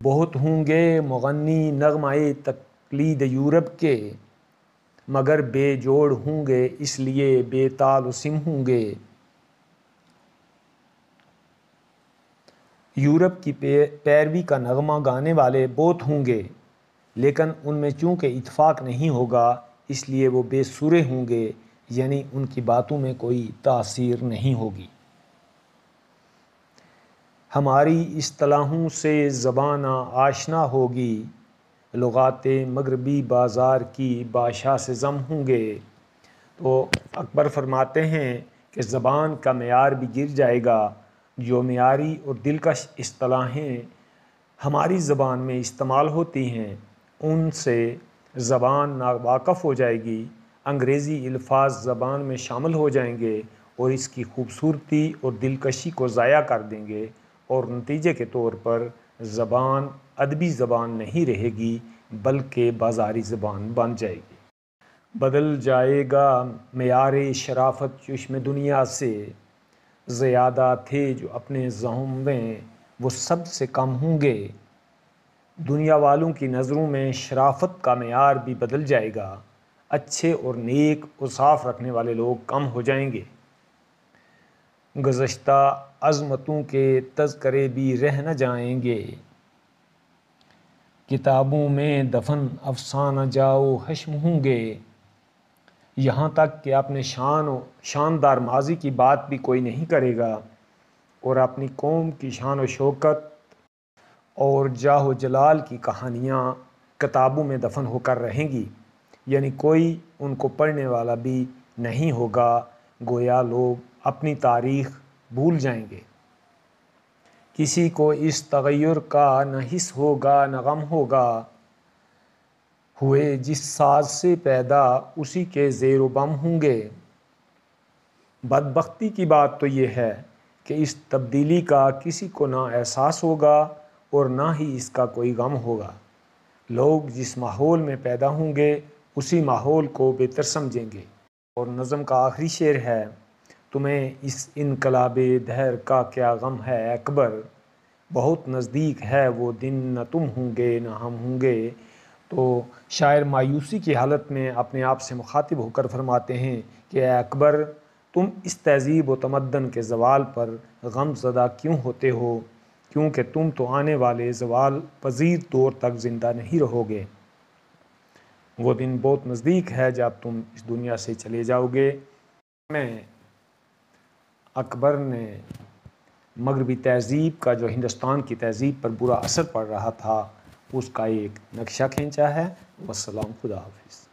بہت ہوں گے مغنی نغمۂ تقلید یورپ کے، مگر بے جوڑ ہوں گے اس لیے بے تال و سم ہوں گے۔ یورپ کی پیروی کا نغمہ گانے والے بہت ہوں گے، لیکن ان میں چونکہ اتفاق نہیں ہوگا اس لیے وہ بے سرے ہوں گے، یعنی ان کی باتوں میں کوئی تاثیر نہیں ہوگی۔ ہماری اصطلاحوں سے زبان آشنا ہوگی، لغات مغربی بازار کی بادشاہ سے ضم ہوں گے۔ تو اکبر فرماتے ہیں کہ زبان کا معیار بھی گر جائے گا، جو معیاری اور دلکش اصطلاحیں ہماری زبان میں استعمال ہوتی ہیں ان سے زبان ناواقف ہو جائے گی، انگریزی الفاظ زبان میں شامل ہو جائیں گے اور اس کی خوبصورتی اور دلکشی کو ضائع کر دیں گے، اور نتیجے کے طور پر زبان ادبی زبان نہیں رہے گی بلکہ بازاری زبان بن جائے گی۔ بدل جائے گا معیار شرافت چشم دنیا سے، زیادہ تھے جو اپنے زعم میں وہ سب سے کم ہوں گے۔ دنیا والوں کی نظروں میں شرافت کا معیار بھی بدل جائے گا، اچھے اور نیک اور صاف رکھنے والے لوگ کم ہو جائیں گے۔ گزشتہ عظمتوں کے تذکرے بھی رہ نہ جائیں گے، کتابوں میں دفن افسانہ جاؤ حشم ہوں گے۔ یہاں تک کہ اپنے شان و شاندار ماضی کی بات بھی کوئی نہیں کرے گا، اور اپنی قوم کی شان و شوکت اور جاہ و جلال کی کہانیاں کتابوں میں دفن ہو کر رہیں گی، یعنی کوئی ان کو پڑھنے والا بھی نہیں ہوگا، گویا لوگ اپنی تاریخ بھول جائیں گے۔ کسی کو اس تغیر کا نہ حس ہوگا نہ غم ہوگا، ہوئے جس ساز سے پیدا اسی کے زیر و بم ہوں گے۔ بدبختی کی بات تو یہ ہے کہ اس تبدیلی کا کسی کو نہ احساس ہوگا اور نہ ہی اس کا کوئی غم ہوگا۔ لوگ جس ماحول میں پیدا ہوں گے اسی ماحول کو بہتر سمجھیں گے۔ اور نظم کا آخری شعر ہے، تمہیں اس انقلاب دہر کا کیا غم ہے اکبر، بہت نزدیک ہے وہ دن نہ تم ہوں گے نہ ہم ہوں گے۔ تو شاعر مایوسی کی حالت میں اپنے آپ سے مخاطب ہو کر فرماتے ہیں کہ اے اکبر، تم اس تہذیب و تمدن کے زوال پر غم زدہ کیوں ہوتے ہو، کیونکہ تم تو آنے والے زوال پذیر دور تک زندہ نہیں رہو گے۔ وہ دن بہت نزدیک ہے جب تم اس دنیا سے چلے جاؤ گے۔ میں اکبر نے مغربی تہذیب کا جو ہندوستان کی تہذیب پر برا اثر پڑ رہا تھا اس کا ایک نقشہ کھینچا ہے۔ والسلام، خدا حافظ۔